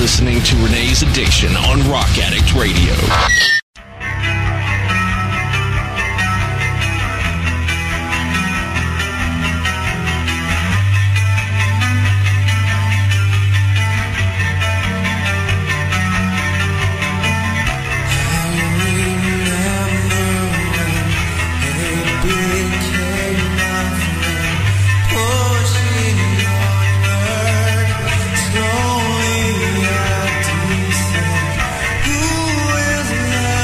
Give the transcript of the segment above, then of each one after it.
listening to Renee's Addiction on Rock Addict Radio. Slowly I descend. Who is left?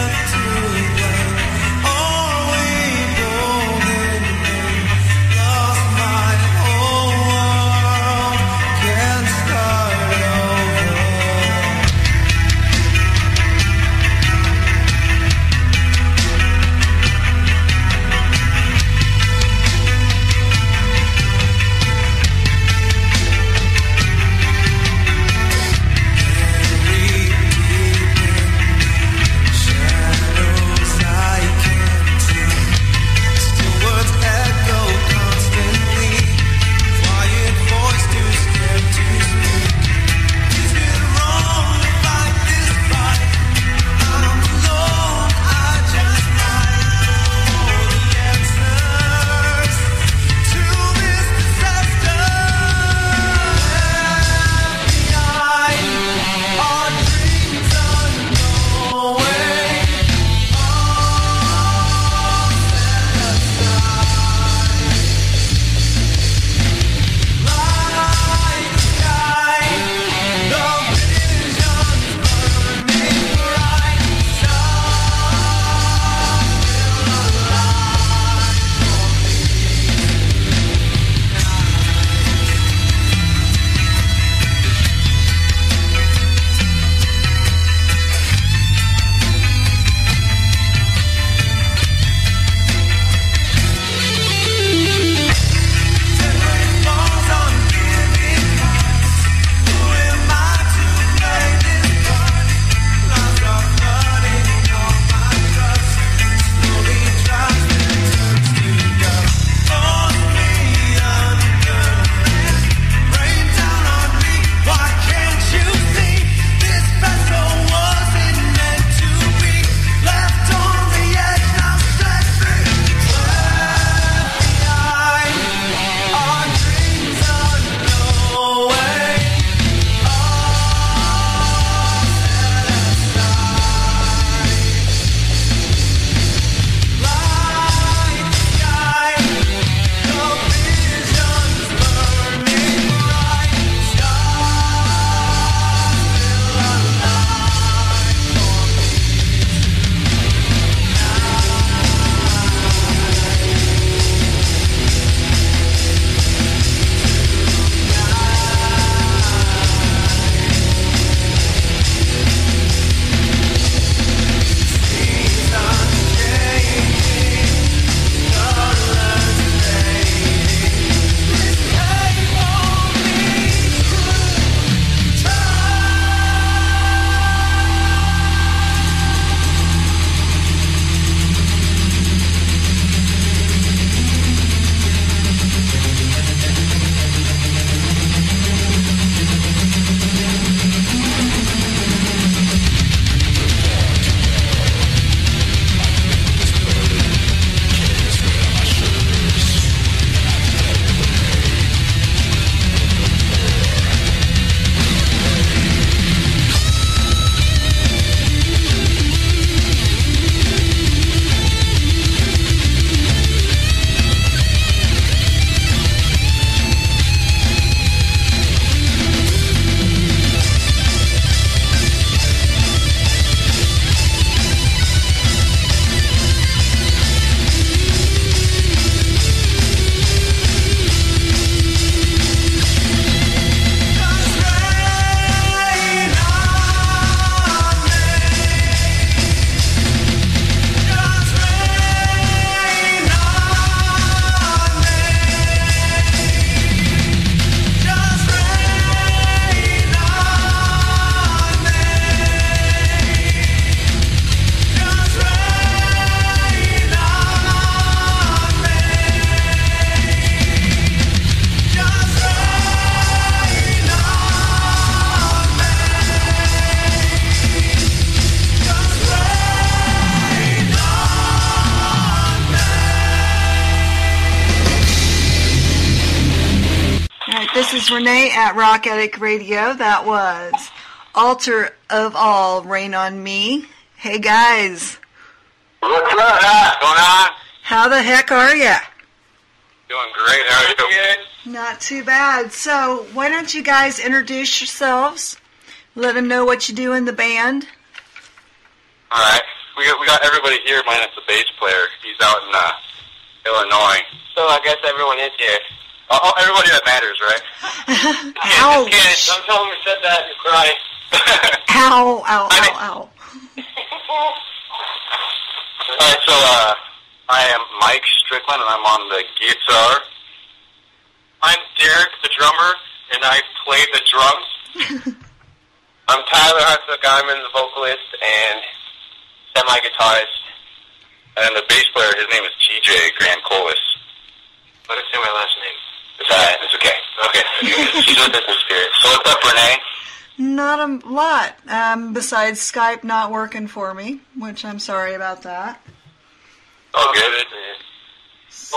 is Renee at Rock Addict Radio. That was Altar of All, Rain on Me. Hey, guys. What's up? What's going on? How the heck are ya? Doing great. How are you? Not too bad. So, why don't you guys introduce yourselves? Let them know what you do in the band. All right. We got everybody here minus the bass player. He's out in Illinois. So I guess everyone is here. Oh, everybody that matters, right? Ouch. Don't tell them we said that and you cry. Ow, ow, ow, ow. All right, so I am Mike Strickland, and I'm on the guitar. I'm Derek, the drummer, and I play the drums. I'm Tyler Hartsook. I'm the vocalist and semi-guitarist. And the bass player, his name is TJ Grancolis. Let us say my last name. It's alright. It's okay. Okay. She's with us in spirit. So what's up, Renee? Not a lot, besides Skype not working for me, which I'm sorry about that. Oh, good.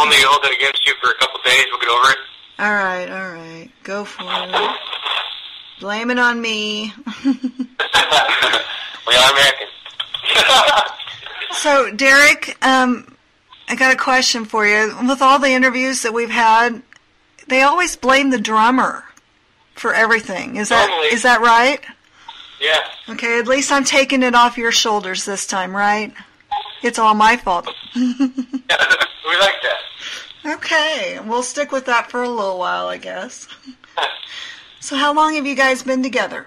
Only hold it against you for a couple days. We'll get over it. All right. Go for it. Blame it on me. We are American. So, Derek, I got a question for you. With all the interviews that we've had, they always blame the drummer for everything. Is that right? Yeah. Okay, at least I'm taking it off your shoulders this time, right? It's all my fault. Yeah, we like that. Okay, we'll stick with that for a little while, I guess. So how long have you guys been together?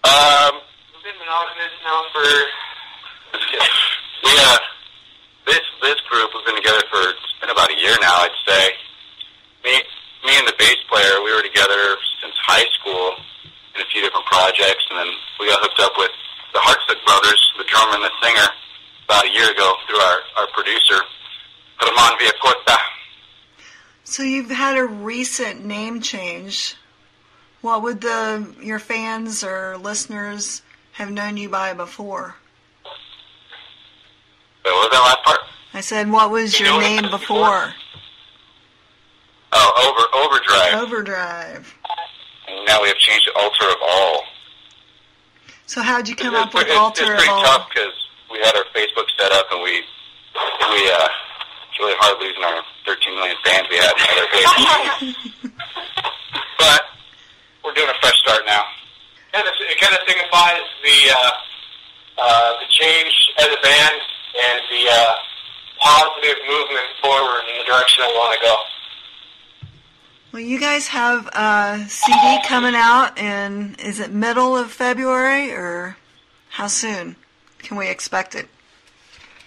We've been monogamous now for... This group, we've been together for, it's been about a year now, I'd say. Me and the bass player, we were together since high school in a few different projects, and then we got hooked up with the Hartsook brothers, the drummer and the singer, about a year ago through our producer, Ramon Villacorta. So you've had a recent name change. What would your fans or listeners have known you by before? What was that last part? I said, what was your name before? Oh, Overdrive. Overdrive. And now we have changed it to Altar of All. So how'd you come up with Altar of All? It's pretty tough because we had our Facebook set up and it's really hard losing our 13 million fans we had on our page. But we're doing a fresh start now. It kind of signifies the change as a band and the positive movement forward in the direction I want to go. Well, you guys have a CD coming out in, is it middle of February, or how soon can we expect it?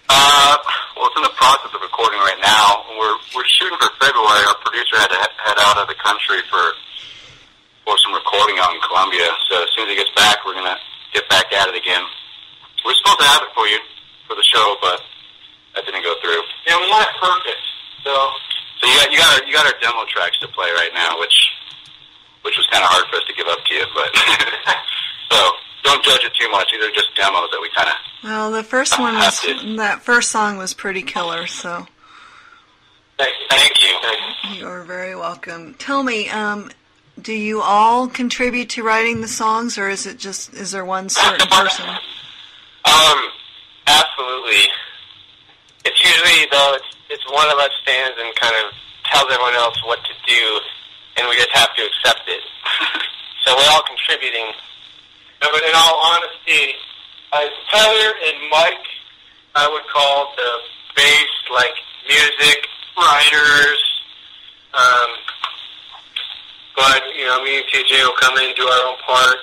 Well, it's in the process of recording right now. We're shooting for February. Our producer had to head out of the country for some recording out in Colombia. So as soon as he gets back, we're going to get back at it again. We're supposed to have it for you for the show, but that didn't go through. Yeah, we want it perfect. So you got our demo tracks to play right now, which was kind of hard for us to give up to you, but so don't judge it too much. These are just demos that we kind of. Well, the first one that first song was pretty killer. So. Thank you. You're very welcome. Tell me, do you all contribute to writing the songs, or is there one certain person? Absolutely. It's usually, though, it's one of us stands and kind of tells everyone else what to do, and we just have to accept it. So we're all contributing. No, but in all honesty, Tyler and Mike, I would call the bass, like, music writers. But, me and TJ will come in and do our own part.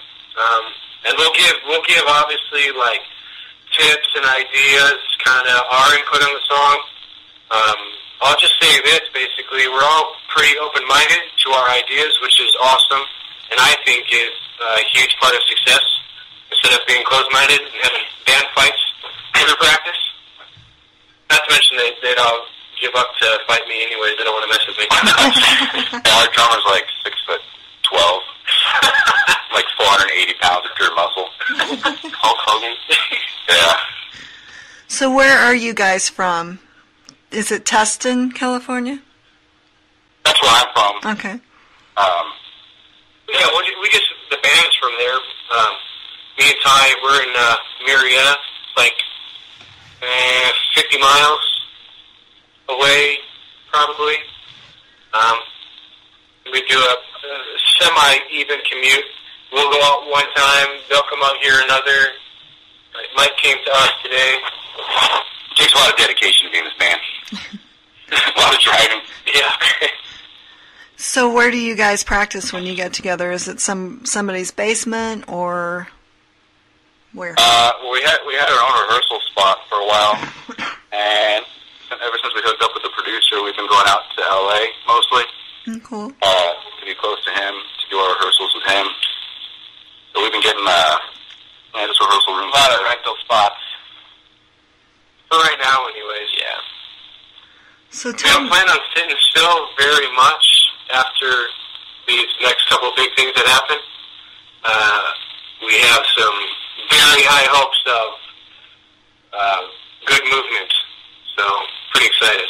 And we'll give obviously, like, tips and ideas, kind of our input on the song. I'll just say this, basically, we're all pretty open-minded to our ideas, which is awesome, and I think is a huge part of success, instead of being closed-minded and having band fights every practice. Not to mention they'd all give up to fight me anyways. They don't want to mess with me. Yeah, our drummer's like 6'12", like 480 pounds of pure muscle. Hulk Hogan. Yeah. So where are you guys from? Is it Tustin, California? That's where I'm from. Okay. Yeah, we just, the band's from there. Me and Ty, we're in Marietta, like 50 miles away, probably. We do a semi-even commute. We'll go out one time, they'll come out here another. Mike came to us today. It takes a lot of dedication to be in this band. A lot of driving. Yeah. So where do you guys practice when you get together? Is it somebody's basement or where? We had our own rehearsal spot for a while, and ever since we hooked up with the producer, we've been going out to LA mostly. Cool. To be close to him, to do our rehearsals with him. So we've been getting just rehearsal rooms. A lot of rental spots. For right now, anyways. Yeah. So we don't plan on sitting still very much after these next couple of big things that happen. We have some very high hopes of good movement, so pretty excited.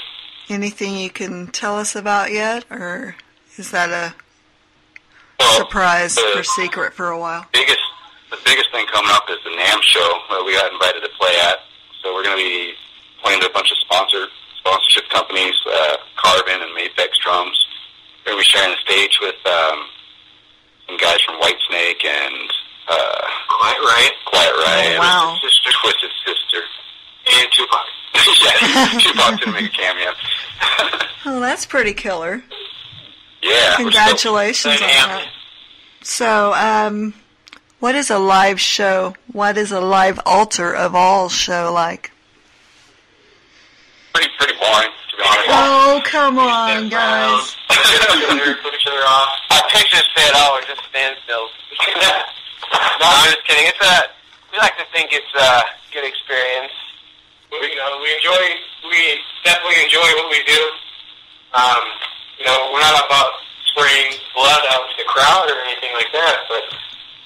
Anything you can tell us about yet, or is that a surprise or secret for a while? The biggest thing coming up is the NAMM show that we got invited to play at. So we're going to be playing to a bunch of sponsorship companies, Carbon and Mapex Drums. We're going to be sharing the stage with some guys from Whitesnake and Quiet Riot. Oh, wow. Twisted Sister. And Tupac. Yeah, Tupac's going to make a cameo. Oh, that's pretty killer. Yeah. Congratulations on that. So, what is a live show? What is a live altar of all show like? Pretty boring, to be honest. Oh, come on, guys. Put each other off. Our pictures say it all. We're just standstills. No, I'm just kidding. We like to think it's a good experience. We definitely enjoy what we do. We're not about spraying blood out to the crowd or anything like that, but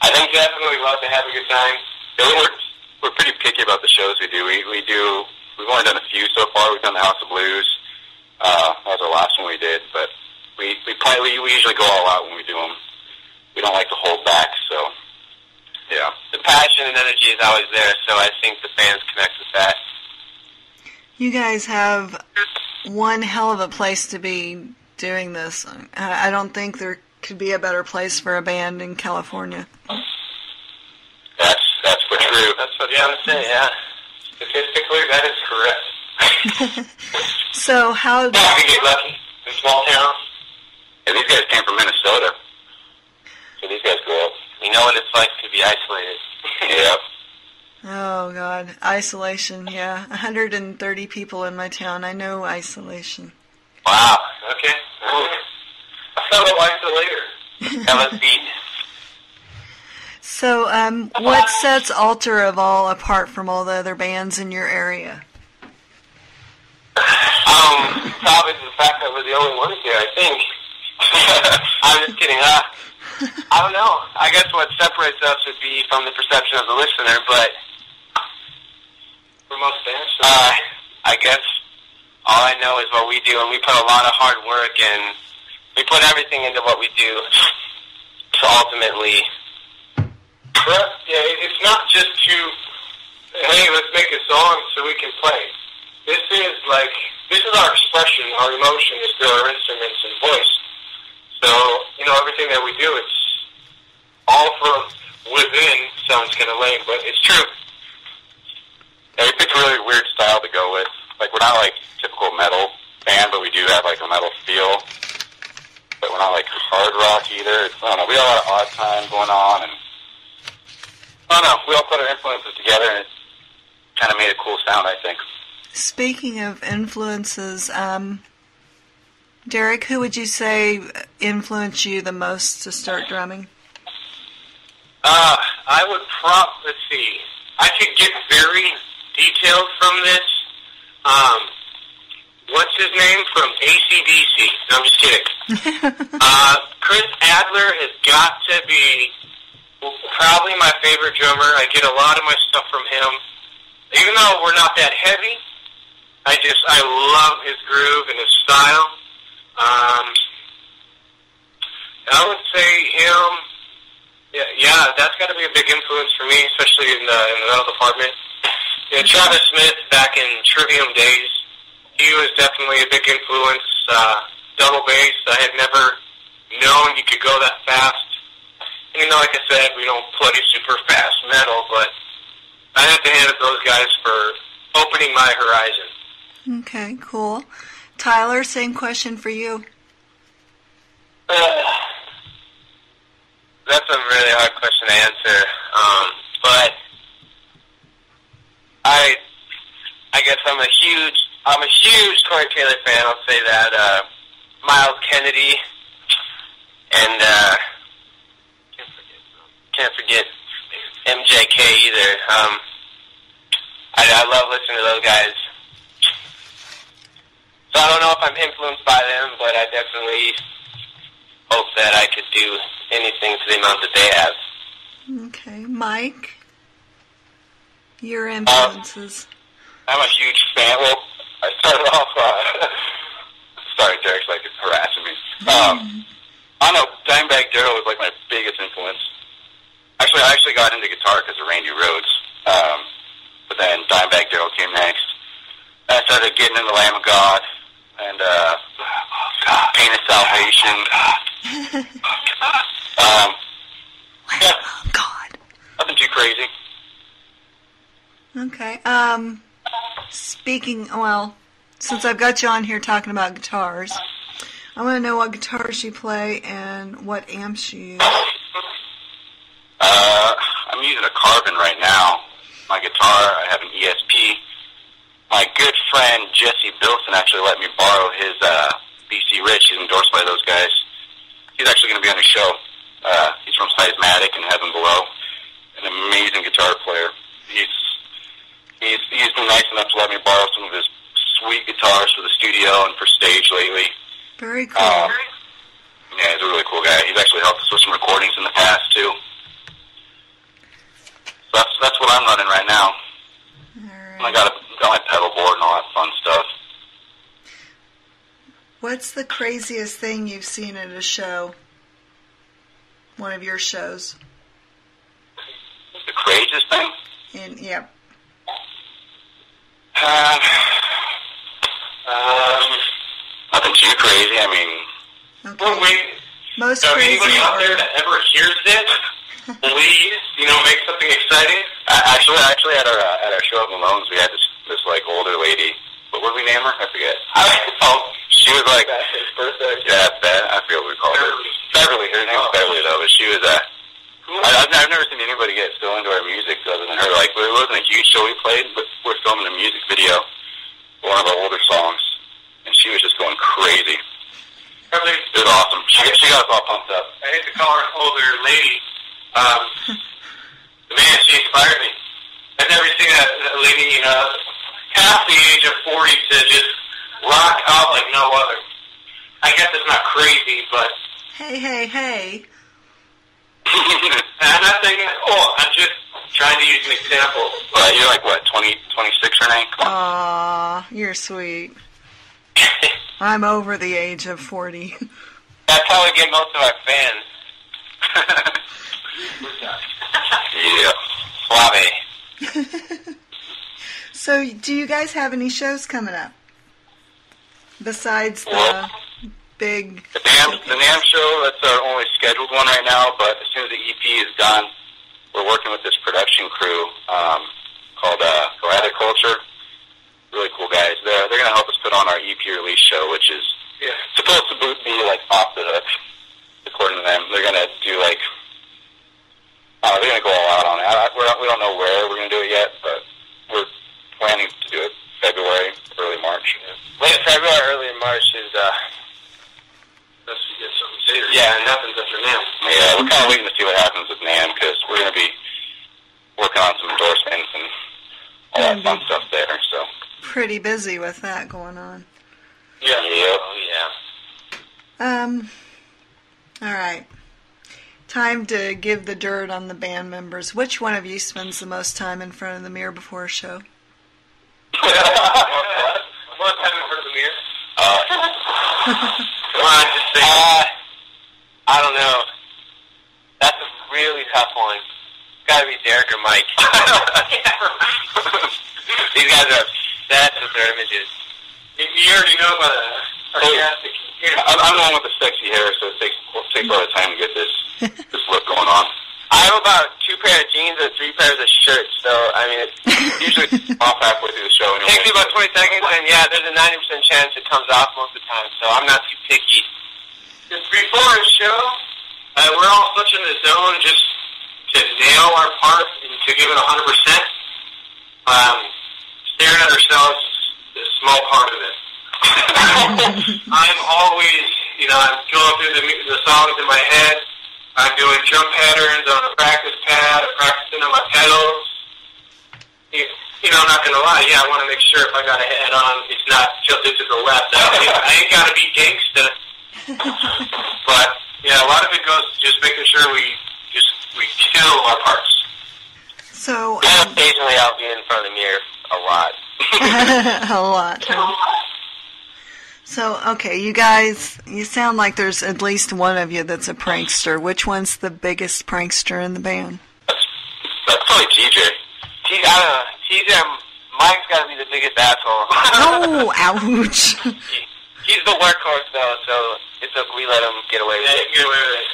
I think definitely love to have a good time. We're pretty picky about the shows we do. We've only done a few so far. We've done the House of Blues. That was our last one we did, but we usually go all out when we do them. We don't like to hold back, so yeah. The passion and energy is always there, so I think the fans connect with that. You guys have one hell of a place to be doing this. I don't think there could be a better place for a band in California. That's for true. That's what I'm saying, yeah. Statistically, that is correct. So how... We get lucky in small towns. Yeah, these guys came from Minnesota. So these guys grew up. You know what it's like to be isolated. Yep. Oh, God. Isolation, yeah. 130 people in my town. I know isolation. Wow. Okay. A fellow isolator. LSD. So, what sets Altar of All apart from all the other bands in your area? Probably the fact that we're the only ones here, I think. I'm just kidding. I don't know. I guess what separates us would be from the perception of the listener, but for most bands, I guess all I know is what we do, and we put a lot of hard work, and we put everything into what we do to ultimately... Yeah, it's not just to, hey, let's make a song so we can play. This is our expression, our emotion is through our instruments and voice. So, everything that we do, it's all from within. Sounds kind of lame, but it's true. Yeah, we picked a really weird style to go with. Like, we're not like typical metal band, but we do have like a metal feel. But we're not like hard rock either. I don't know, we have a lot of odd time going on, and I don't know, we all put our influences together, and it kind of made a cool sound, I think. Speaking of influences, Derek, who would you say influenced you the most to start drumming? I would let's see. I could get very detailed from this. What's his name from AC/DC? No, I'm just kidding. Chris Adler has got to be probably my favorite drummer. I get a lot of my stuff from him. Even though we're not that heavy, I love his groove and his style. I would say him. Yeah, that's got to be a big influence for me, especially in the metal department. Yeah, Travis Smith back in Trivium days, he was definitely a big influence. Double bass, I had never known you could go that fast. And, like I said, we don't play super fast metal, but I have to hand it to those guys for opening my horizon. Okay, cool. Tyler, same question for you. That's a really hard question to answer. But I guess I'm a huge Corey Taylor fan. I'll say that. Miles Kennedy and can't forget MJK either. I love listening to those guys. So I don't know if I'm influenced by them, but I definitely hope that I could do anything to the amount that they have. Okay, Mike, your influences. I'm a huge fan. Well, I started off. Sorry, Derek's like harassing me. I don't know. Dimebag Darrell was like my biggest influence. Actually, I got into guitar because of Randy Rhoads. But then Dimebag Darrell came next. And I started getting into Lamb of God and Pain of Salvation. Yeah, God. nothing too crazy. Okay. Since I've got you on here talking about guitars, I want to know what guitars you play and what amps you use. I'm using a Carbon right now. My guitar, I have an ESP. My good friend Jesse Bilson actually let me borrow his BC Rich. He's endorsed by those guys. He's actually going to be on the show. He's from Seismatic and Heaven Below. An amazing guitar player. He's been nice enough to let me borrow some of his sweet guitars for the studio and for stage lately. Very cool. Yeah, he's a really cool guy. He's actually helped us with some recordings in the past too. So that's what I'm running right now. All right. And I got my pedal board and all that fun stuff. What's the craziest thing you've seen at a show? One of your shows? The craziest thing? Yeah. Nothing too crazy. I mean, Okay. Most crazy. Anybody out there that ever hears it, please, make something exciting. Actually, at our show at Malone's, we had this like older lady. What would we name her? I forget. She was like, yeah, I forget what we called her. Beverly. Her name was Beverly though, but she was I've never seen anybody get so into our music other than her. Like, it wasn't a huge show we played, but we're filming a music video for one of our older songs, and she was just going crazy. It was awesome. She got us all pumped up. I hate to call her an older lady. Man, she inspired me. I've never seen a lady, half the age of 40 to just rock out like no other. I guess it's not crazy, but... Hey. I'm not thinking, I'm just trying to use an example. You're like, what, 26, Renee? Come on. Aw, you're sweet. I'm over the age of 40. That's how we get most of our fans. Yeah. Suave. So, do you guys have any shows coming up? Besides the big... The NAMM show, that's our only scheduled one right now, but as soon as the EP is done, we're working with this production crew called Addict. Really cool guys. They're going to help us put on our EP release show, which is supposed to be like off the hook, according to them. They're going to do like... they're going to go all out on it. We don't know where we're going to do it yet, but we're planning to do it February, early March. Late February, early March is... Yeah, and nothing's after NAMM. Yeah, we're kind of waiting to see what happens with NAMM, because we're going to be working on some endorsements and all that fun stuff there, so... Pretty busy with that going on. Yeah. Oh, yeah. All right. Time to give the dirt on the band members. Which one of you spends the most time in front of the mirror before a show? More time in front of the mirrure. Come on, just say I don't know. That's a really tough one. It's got to be Derek or Mike. These guys are obsessed with their images. You already know about sarcastic. I'm the one with the sexy hair, so it takes a lot of time to get this look going on. I have about 2 pairs of jeans and 3 pairs of shirts, so, I mean, it's Usually off halfway through the show. It takes me about 20 seconds, and yeah, there's a 90% chance it comes off most of the time, so I'm not too picky. Just before a show, we're all such in the zone just to nail our part and to give it 100%. Staring at ourselves is a small part of it. I'm always, I'm going through the songs in my head. I'm doing jump patterns on a practice pad. I'm practicing on my pedals. I'm not going to lie. Yeah, I want to make sure if I got a head on, it's not tilted to the left. I ain't got to be gangsta. But, yeah, a lot of it goes to just making sure we kill our parts. So, occasionally I'll be in front of the mirror a lot. a lot. So, okay, you guys, you sound like there's at least one of you that's a prankster. Which one's the biggest prankster in the band? That's probably TJ. I don't know. TJ, Mike's got to be the biggest asshole. Oh, ouch. He's the workhorse, though, so we let him get away with it. Get away with it.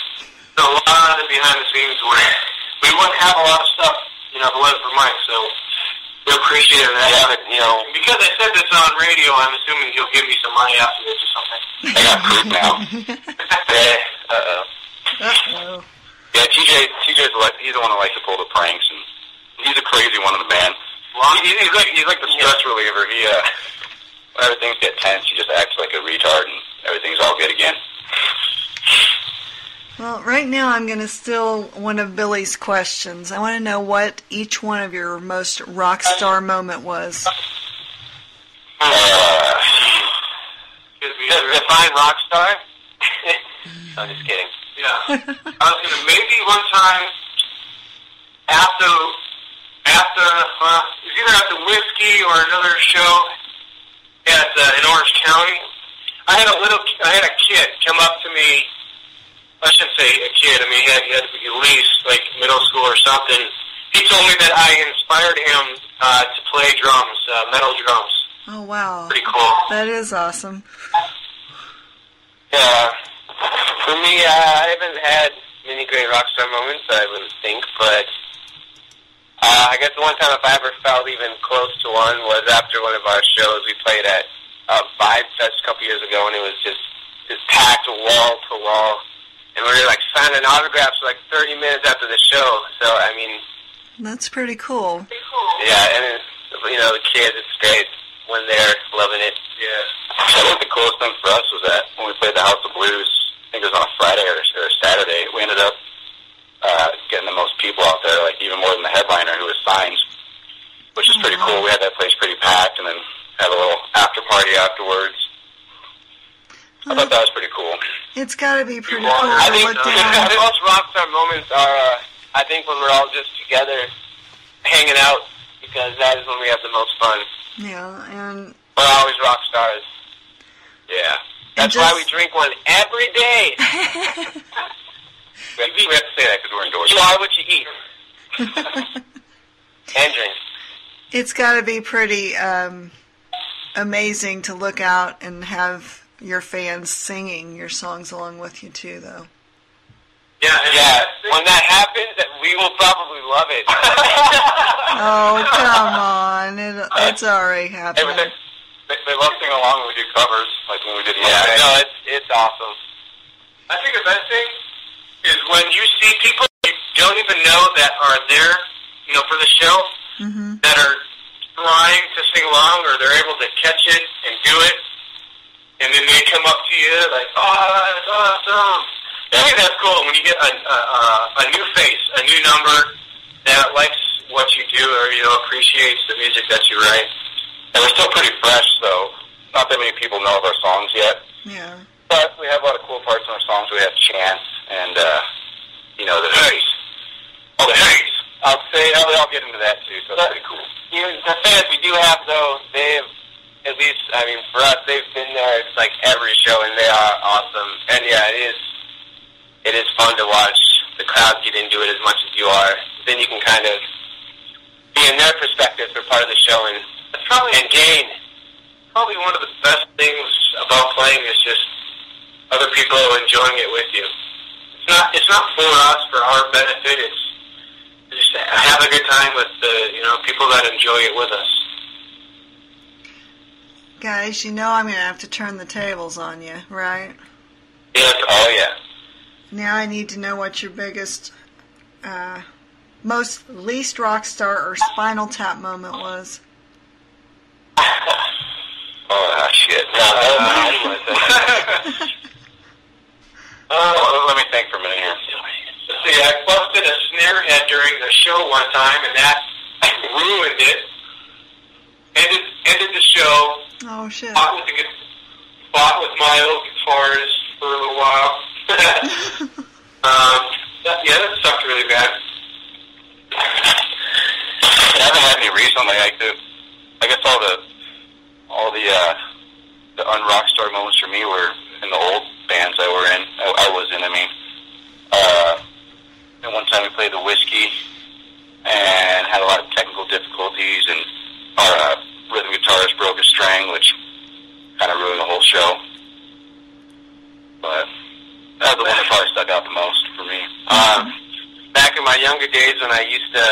So a lot of behind the scenes where we wouldn't have a lot of stuff, if it wasn't for Mike, so we appreciate that. Yeah, but, because I said this on radio, I'm assuming he'll give me some money after this or something. I got proof now. Uh-oh. Uh-oh. Yeah, he's the one that likes to pull the pranks, and he's a crazy one in the band. Well, he's like the stress reliever. Whenever things get tense, he just acts like a retard, and everything's all good again. Well, right now I'm going to steal one of Billy's questions. I want to know what each one of your most rock star moment was. Define rock star? I'm just kidding. Yeah. I was going to maybe one time after it was either at the Whiskey or another show in Orange County. I had a kid come up to me. I shouldn't say a kid. I mean, he had to be at least like middle school or something. He told me that I inspired him to play drums, metal drums. Oh, wow. Pretty cool. That is awesome. Yeah. For me, I haven't had many great rock star moments, I wouldn't think, but I guess the one time if I ever felt even close to one was after one of our shows. We played at Vibe Fest a couple years ago, and it was just packed wall to wall. And we were signing autographs for 30 minutes after the show. So, I mean... That's pretty cool. Yeah, and the kids, it's great when they're loving it. Yeah. I think the coolest thing for us was that when we played the House of Blues, I think it was on a Friday or a Saturday, we ended up getting the most people out there, even more than the headliner who was signed, which is pretty cool. We had that place pretty packed and then had a little after party afterwards. I thought that was pretty cool. It's got to be pretty cool I to think look down. the most rock star moments are, I think, when we're all just together hanging out, because that is when we have the most fun. Yeah, and... We're always rock stars. Yeah. That's why we drink one every day. We have to say that because we're indoors. You are what you eat. And drink. It's got to be pretty amazing to look out and have your fans singing your songs along with you, too, though. Yeah. When that happens, we will probably love it. Oh, come on. It's already happening. They love singing along when we do covers, like when we did Yeah, no, it's awesome. I think the best thing is when you see people you don't even know that are there, for the show, that are trying to sing along, or they're able to catch it and do it, and then they come up to you like, "Oh, that's awesome." I think that's cool when you get a new face, a new number that likes what you do, or appreciates the music that you write. And we're still pretty fresh, so not that many people know of our songs yet. Yeah. But we have a lot of cool parts in our songs. We have chants and, the haze. Oh, the haze. I'll get into that, too, so that's pretty cool. The fans we do have, though, they've, at least, for us, they've been there every show, and they are awesome. And, yeah, it is fun to watch the crowd get into it as much as you are. Then you can kind of be in their perspective for part of the show and gain. Probably one of the best things about playing is just other people enjoying it with you. It's not for us, for our benefit. It's just have a good time with the people that enjoy it with us. Guys, I'm going to have to turn the tables on you, right? Yeah. Oh, yeah. Now I need to know what your biggest, least rock star or Spinal Tap moment was. Oh, shit. Let me think for a minute here. Let's see, I busted a snare head during the show one time, and that ruined it. Ended the show. Oh, shit. Fought with my old guitarist for a little while. That sucked really bad. I haven't had any recently. I guess all the unrock star moments for me were in the old bands I was in. And one time we played the Whiskey and had a lot of technical difficulties, and our rhythm guitarist broke a string, which kind of ruined the whole show. But that was the one that probably stuck out the most for me. Back in my younger days when I used to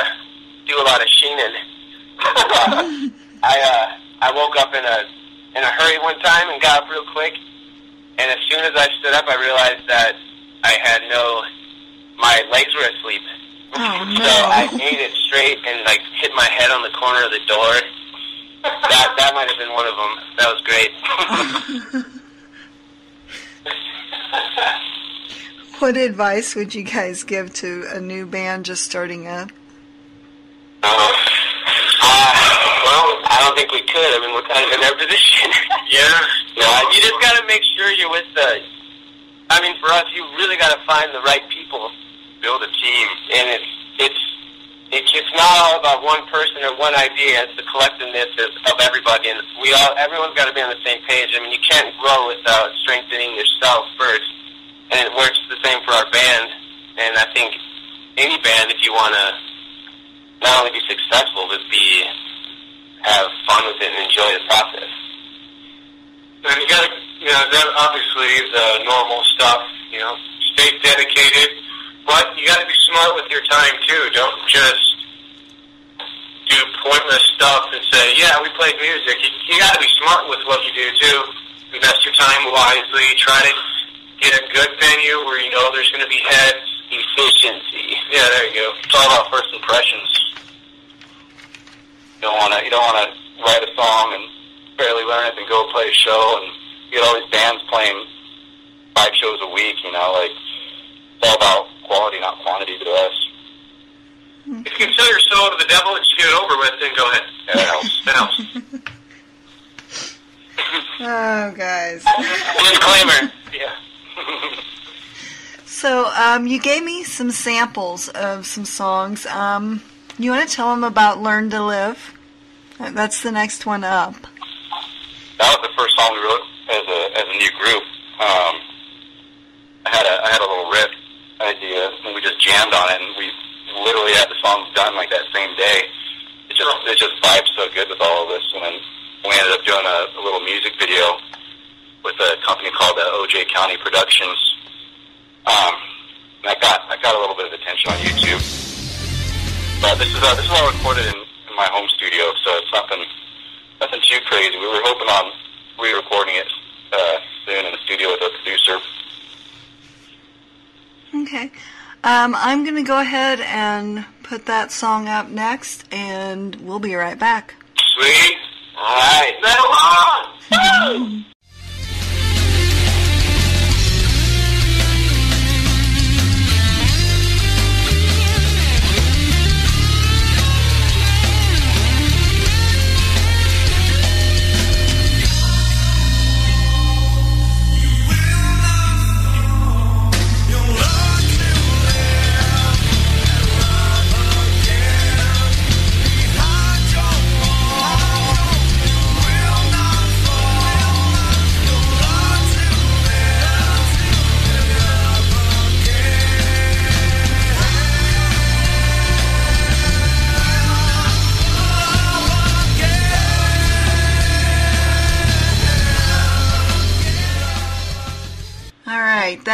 do a lot of sheening, I woke up in a hurry one time and got up real quick, and as soon as I stood up, I realized that my legs were asleep. Oh, no. So I ate it straight and hit my head on the corner of the door. That might have been one of them. That was great. What advice would you guys give to a new band just starting up? Well, I don't think we could. We're kind of in their position. Yeah. You just got to make sure you're with for us, you really got to find the right people. Build a team. And it's not all about one person or one idea. It's the collectiveness of everybody, and everyone's got to be on the same page. You can't grow without strengthening yourself first, and it works the same for our band. And I think any band, if you want to not only be successful, but have fun with it and enjoy the process. And you got to, obviously the normal stuff. Stay dedicated. But you got to be smart with your time, too. Don't just do pointless stuff and say, yeah, we played music. You got to be smart with what you do, too. Invest your time wisely. Try to get a good venue where there's going to be heads. Efficiency. Yeah, there you go. It's all about first impressions. You don't want to write a song and barely learn it and go play a show, and you get all these bands playing 5 shows a week, it's all about quality, not quantity to us. If you can sell your soul to the devil and just get it over with, then go ahead. Yeah, that helps. That helps. Oh, guys. Disclaimer. Yeah. So, you gave me some samples of some songs. You want to tell them about Learn to Live? That's the next one up. That was the first song we wrote as a new group. I had a little riff idea, and we just jammed on it, and we literally had the songs done that same day. It just vibes so good with all of this, and then we ended up doing a little music video with a company called OJ County Productions. And I got a little bit of attention on YouTube. But this is all recorded in my home studio, so it's nothing too crazy. We were hoping on re-recording it soon in the studio with a producer. Okay. I'm going to go ahead and put that song up next, and we'll be right back. Sweet. All right. Metal on! Woo!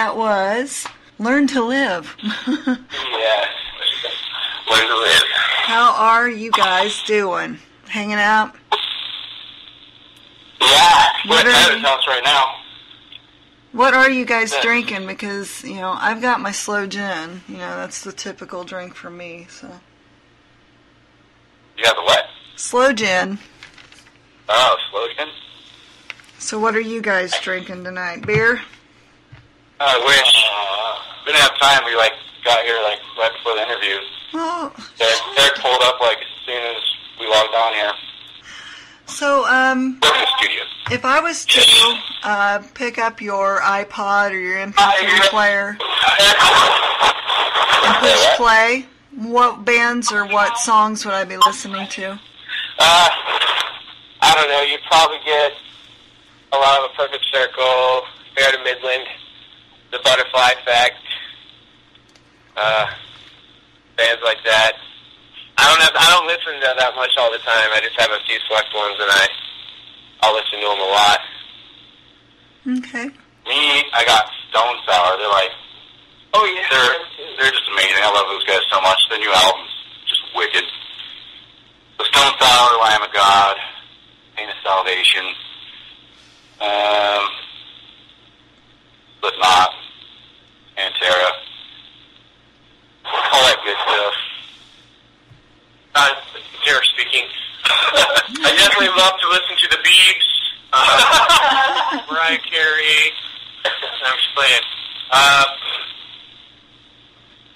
that was Learn to Live. Yes. Learn to Live. How are you guys doing? Hanging out? Yeah, we're What at are Tyler's house right now. What are you guys drinking? Because, I've got my slow gin. That's the typical drink for me, so. You have the what? Slow gin. Oh, slow gin? So what are you guys drinking tonight? Beer? I wish. We didn't have time. We, got here, right before the interview. Well, Derek pulled up, as soon as we logged on here. So, We're in the studio. if I was to pick up your iPod or your MP3 player and push play, what bands or what songs would I be listening to? I don't know. You'd probably get a lot of A Perfect Circle, Fair to Midland, The Butterfly Effect, bands like that. I don't listen to that much all the time. I just have a few select ones, and I'll listen to them a lot. Okay. Me, I got Stone Sour. They're Oh yeah, they're just amazing. I love those guys so much. The new album's just wicked. The Stone Sour, Lamb of God, Pain of Salvation, Slipknot, Pantera, all that good stuff. Derek speaking. I definitely love to listen to the Beebs, Mariah Carey. I'm just playing.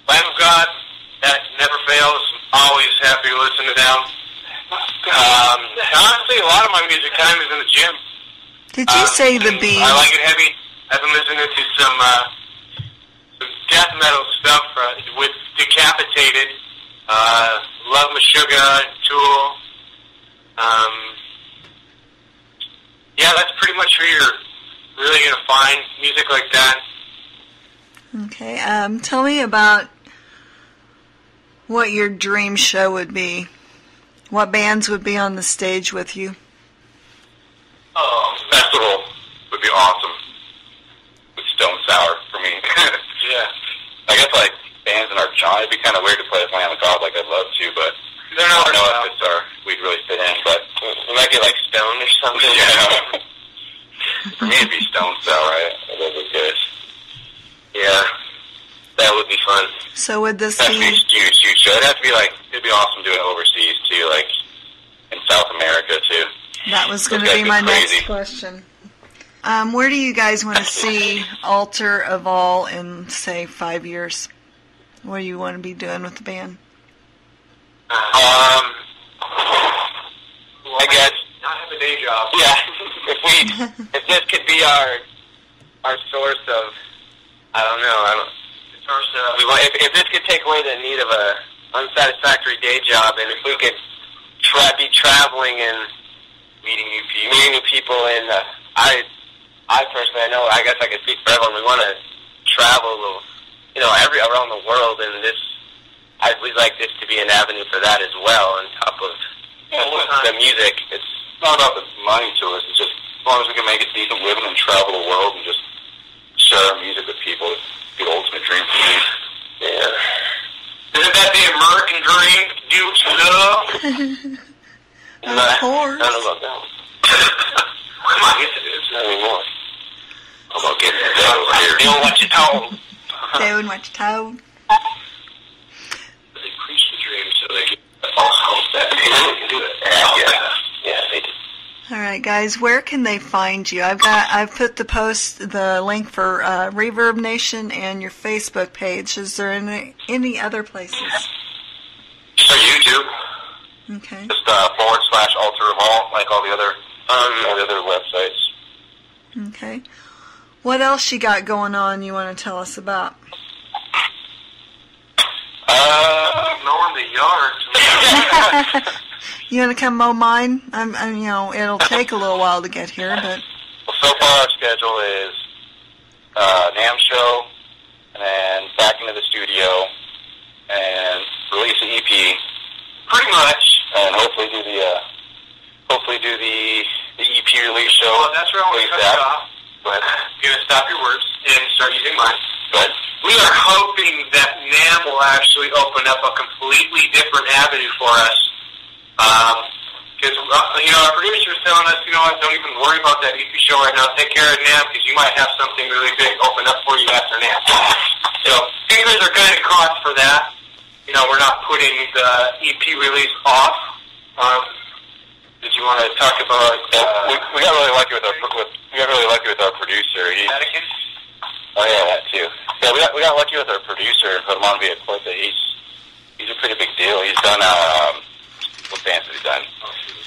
Lamb of God, that never fails. Always happy to listen to them. Honestly, a lot of my music time is in the gym. Did you say the Bees? I like it heavy. I've been listening to some death metal stuff with Decapitated. Love Meshuggah and Tool. Yeah, that's pretty much where you're really going to find music like that. Okay. Tell me about what your dream show would be. What bands would be on the stage with you? Festival would be awesome. With Stone Sour for me. Yeah. I guess bands in our genre, it'd be kind of weird to play with Lamb of God I'd love to, but They're I not don't know if we'd really fit in, but we might get Stone or something. yeah. For me it'd be Stone Sour. I love those guys. Yeah, that would be fun. So would this That'd be a be... huge, huge show. It'd have to be it'd be awesome doing it overseas too, in South America too. That was going to Those be guys my are next crazy. question. Where do you guys want to see Alter Evolve in, say, 5 years? What do you want to be doing with the band? I guess I have a day job. Yeah, if this could be our source of, I don't know, if this could take away the need of a unsatisfactory day job, and if we could be traveling and meeting new people, and I personally, I guess I could speak for everyone. We want to travel, around the world, and we'd like this to be an avenue for that as well. On top of the music, it's not about the money to us. It's just as long as we can make a decent living and travel the world and just share our music with people. It's the ultimate dream for me. Yeah. Isn't that the American dream? Do what you love? Of course. I don't know about that one. Come on, yes it is. Not anymore. How about getting it done over here? Doing what you're told. Doing what you're told. They preach the dream so they get a false hope that they can do it. Yeah, they do. All right, guys, where can they find you? I've put the link for Reverb Nation and your Facebook page. Is there any other places? Or YouTube. Okay. Just / Alter Evolve, like all the other websites. Okay. What else you got going on you want to tell us about? Mowing the yard. You want to come mow mine? It'll take a little while to get here, but... Well, so far our schedule is NAMM show, and then back into the studio, and release an EP. Pretty much. And hopefully do the EP release show. Well, that's where I want to cut it off. But you're going to stop your words and start using mine. But we are hoping that NAMM will actually open up a completely different avenue for us. Because, our producer's telling us, don't even worry about that EP show right now. Take care of NAMM because you might have something really big open up for you after NAMM. So, fingers are kind of crossed for that. We're not putting the EP release off. Did you want to talk about? We got really lucky with our producer. Addict? Oh yeah, that too. Yeah, we got lucky with our producer and put him on via Clip. He's a pretty big deal. He's done what bands has he done?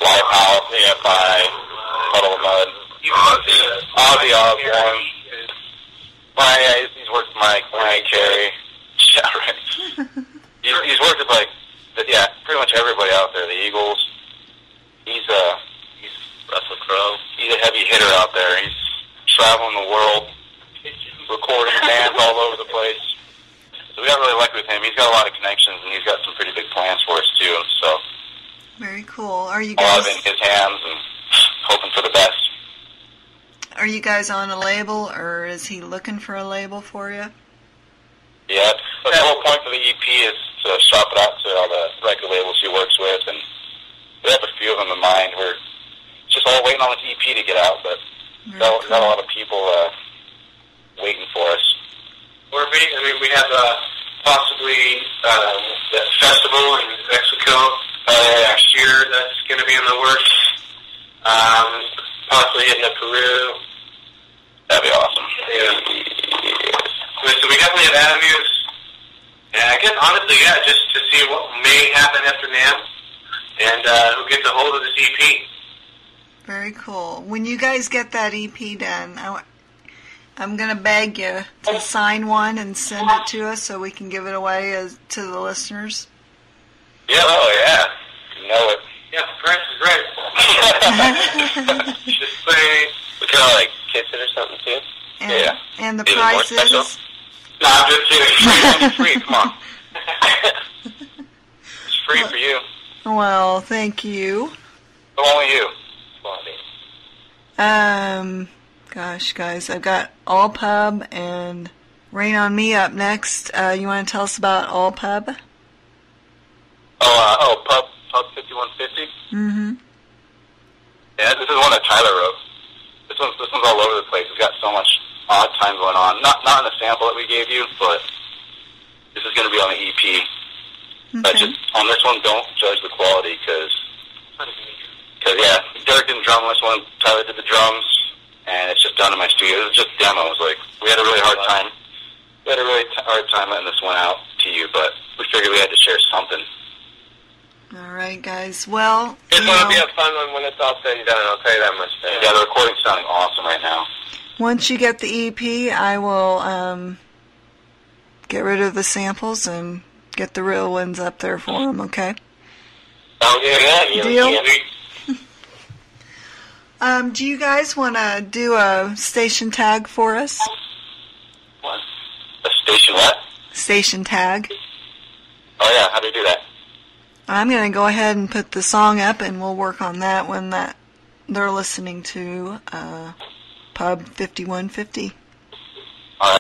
Lighthouse, AFI, Puddle of Mud, Ozzy Osbourne. He's worked with Mike Carey. Yeah, right. He's worked with pretty much everybody out there. The Eagles. He's Russell Crowe. He's a heavy hitter out there. He's traveling the world, recording bands all over the place. So we got really lucky with him. He's got a lot of connections, and he's got some pretty big plans for us too. So very cool. Are you a lot guys of it in his hands, and hoping for the best. Are you guys on a label, or is he looking for a label for you? Yeah, the whole point for the EP is to shop it out to all the record labels he works with, and we have a few of them in mind. We're just all waiting on this EP to get out, but got a lot of people waiting for us. We have possibly the festival in Mexico next year that's going to be in the works. Possibly hitting to Peru. That'd be awesome. Yeah. So we definitely have avenues. And I guess honestly, just to see what may happen after NAMM and who gets a hold of this EP. Very cool. When you guys get that EP done, I'm going to beg you to sign one and send it to us so we can give it away to the listeners. Yeah, You know it. Yeah, price is right. Just say, we can all kiss it or something too. And the price is? No, I'm just kidding. It's free, come on. It's free for you. Well, thank you. Only you. Gosh, guys, I've got All Pub and Rain on Me up next. You want to tell us about All Pub? Pub 5150? Mm-hmm. Yeah, this is one that Tyler wrote. This one's all over the place. It's got so much odd time going on. Not in the sample that we gave you, but this is going to be on the EP. Okay. But just on this one, don't judge the quality, because Derek didn't drum on this one. Tyler did the drums, and it's just done in my studio. It was just demos. We had a really hard time. We had a really hard time letting this one out to you, but we figured we had to share something. All right, guys. Well, it's going to be a fun one when it's all said and done. I'll tell you that much. Yeah, the recording's sounding awesome right now. Once you get the EP, I will get rid of the samples and get the real ones up there for them. Okay. Okay. Deal. Do you guys want to do a station tag for us? What? A station what? Station tag. Oh yeah, how do you do that? I'm going to go ahead and put the song up, and we'll work on that when they're listening to Pub 5150. All right.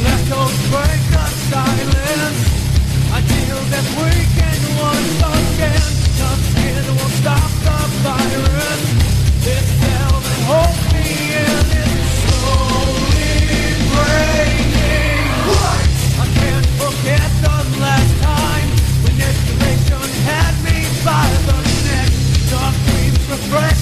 Let us break the silence until that we can once again. Nothing will stop the virus. This hell and hope the end is slowly breaking. I can't forget the last time when desperation had me by the neck. Dark dreams refresh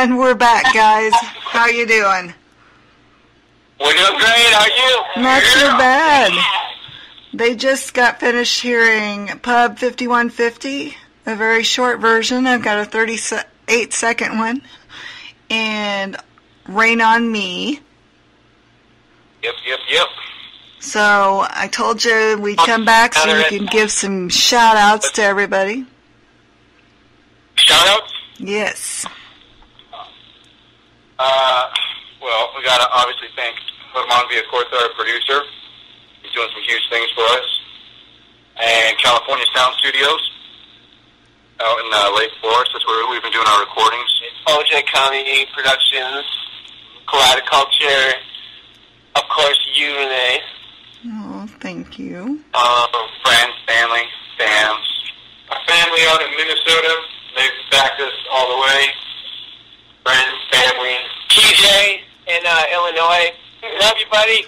And we're back, guys. How you doing? We're doing great. How are you? Not too bad. They just got finished hearing Pub 5150, a very short version. I've got a 38-second one. And Rain on Me. Yep. So I told you we'd come back so you can give some shout-outs to everybody. Shout-outs? Yes. Well, we got to obviously thank Herman Villacorta, our producer. He's doing some huge things for us. And California Sound Studios out in Lake Forest. That's where we've been doing our recordings. OJ County Productions, Culture, of course, you, Renee. Oh, thank you. Friends, family, fans. Our family out in Minnesota, they've backed us all the way. Friends, family. TJ in Illinois. Love you, buddy.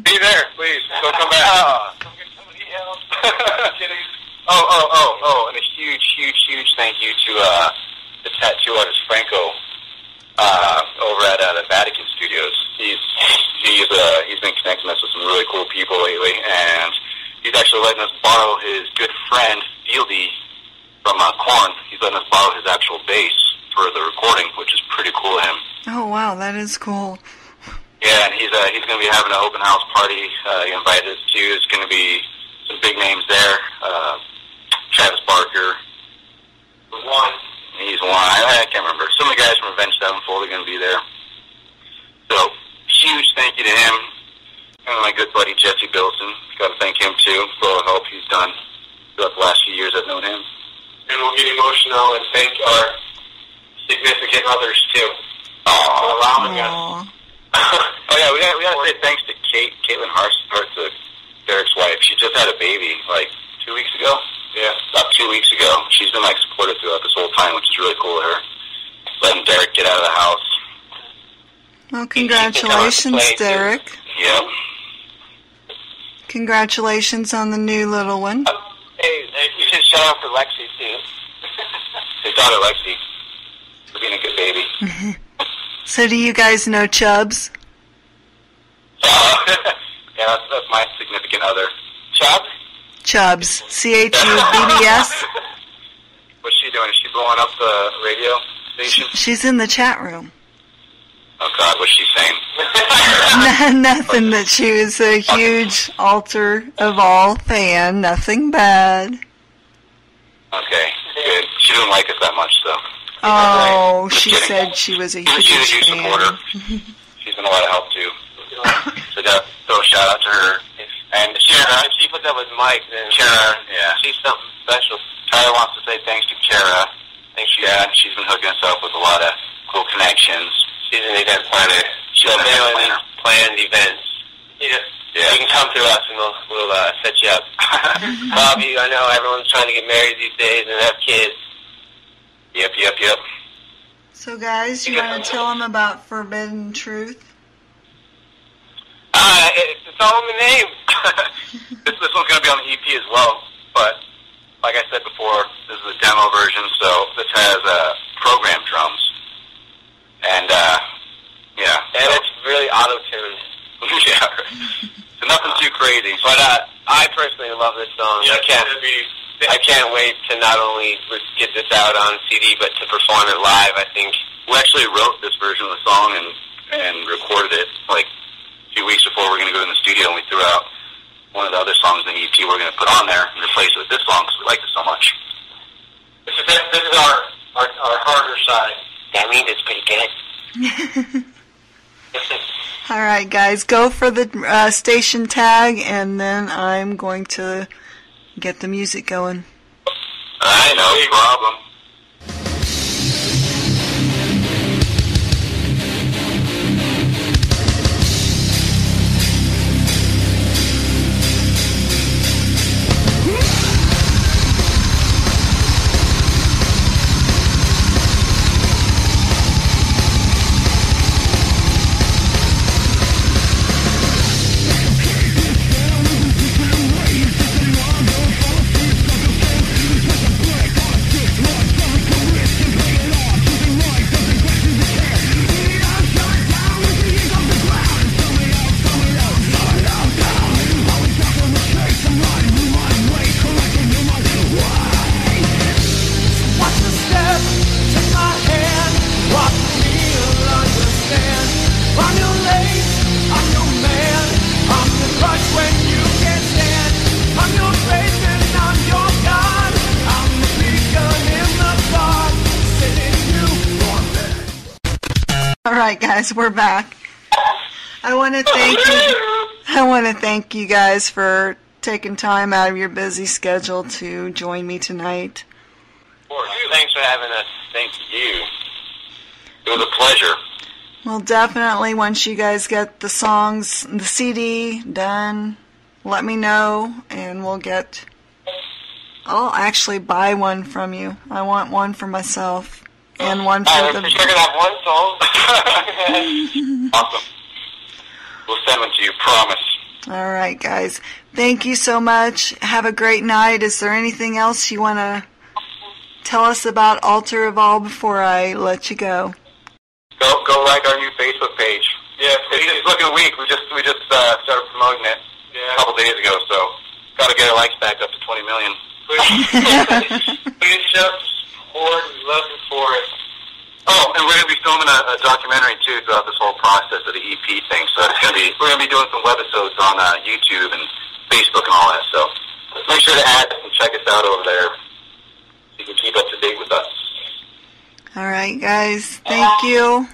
Be there, please. Don't come back. Don't get somebody else. Oh, and a huge thank you to the tattoo artist Franco over at the Vatican Studios. He's been connecting us with some really cool people lately, and he's actually letting us borrow his good friend Fieldy from Korn. He's letting us borrow his actual bass for the recording, which is pretty cool of him. Oh, wow, that is cool. Yeah, and he's going to be having an open house party. He invited us to. There's going to be some big names there. Travis Barker. He's one. I can't remember. Some of the guys from Avenged Sevenfold are going to be there. So, huge thank you to him. And my good buddy Jesse Bilson. Got to thank him too for all the help he's done throughout the last few years I've known him. And we'll get emotional and thank our significant others too. For allowing us. Oh yeah, we got to say thanks to Caitlin Hart, Derek's wife. She just had a baby like 2 weeks ago. Yeah, about 2 weeks ago. She's been like supportive throughout this whole time, which is really cool of her. Letting Derek get out of the house. Well, congratulations, Derek. Yeah. Congratulations on the new little one. Hey, you should shout out for Lexi, too. His daughter, Lexi, for being a good baby. So do you guys know Chubbs? Yeah, that's my significant other. Chubbs? Chubbs. CHUBBS. What's she doing? Is she blowing up the radio station? She's in the chat room. Oh, God, what's she saying? Nothing, that she was a huge Altar of All fan. Nothing bad. Okay, good. She didn't like us that much, so. Oh, she said she was a huge fan. She's a huge supporter. She's been a lot of help, too. So got to throw a shout out to her. And Chara, If she puts up with Mike, then Chara, yeah. she's something special. Tyler wants to say thanks to Chara. Thanks, yeah. She's been hooking us up with a lot of cool connections. She's an event planner. She'll do planned events. You can come through us and we'll set you up. Bob, I know everyone's trying to get married these days and have kids. Yep. So, guys, you want to tell them about Forbidden Truth? It's all in the name. This one's going to be on the EP as well, but like I said before, this is a demo version, so this has program drums. And, yeah. And it's really auto-tuned. Yeah. So nothing too crazy. But I personally love this song. Yeah, I can't wait to not only get this out on CD, but to perform it live. I think we actually wrote this version of the song and recorded it like a few weeks before we were going to go in the studio, and we threw out one of the other songs in the EP we're going to put on there and replace it with this song because we liked it so much. This is our harder side. that means it's pretty good. All right, guys, go for the station tag, and then I'm going to get the music going. All right, no problem. What? All right, guys, we're back. I want to thank you guys for taking time out of your busy schedule to join me tonight. Of course. Thanks for having us. Thank you. It was a pleasure. Well, definitely once you guys get the songs, the CD done, let me know, and I'll actually buy one from you. I want one for myself. And one for the... For sure gonna have one song. Awesome. We'll send one to you, promise. All right, guys. Thank you so much. Have a great night. Is there anything else you want to tell us about Altar of All before I let you go? Go like our new Facebook page. Yeah, it's looking weak. We just started promoting it a couple days ago, so got to get our likes back up to 20 million. Please show support. We're looking for it. Oh, and we're going to be filming a documentary too throughout this whole process of the EP thing. So we're going to be doing some webisodes on YouTube and Facebook and all that. So make sure to add and check us out over there. You can keep up to date with us. All right, guys. Thank you.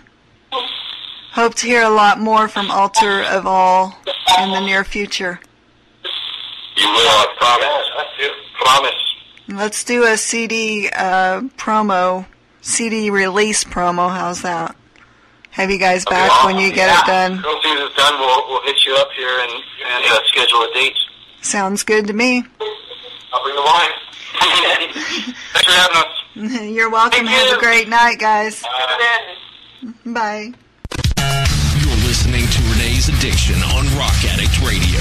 Hope to hear a lot more from Altar of All in the near future. You will, I promise. Promise. Let's do a CD CD release promo. How's that? Have you guys back when you get it done? As soon as it's done, we'll hit you up here and schedule a date. Sounds good to me. I'll bring the wine. Thanks for having us. You're welcome. Have a great night, guys. Bye. You're listening to Renee's Addiction on Rock Addict Radio.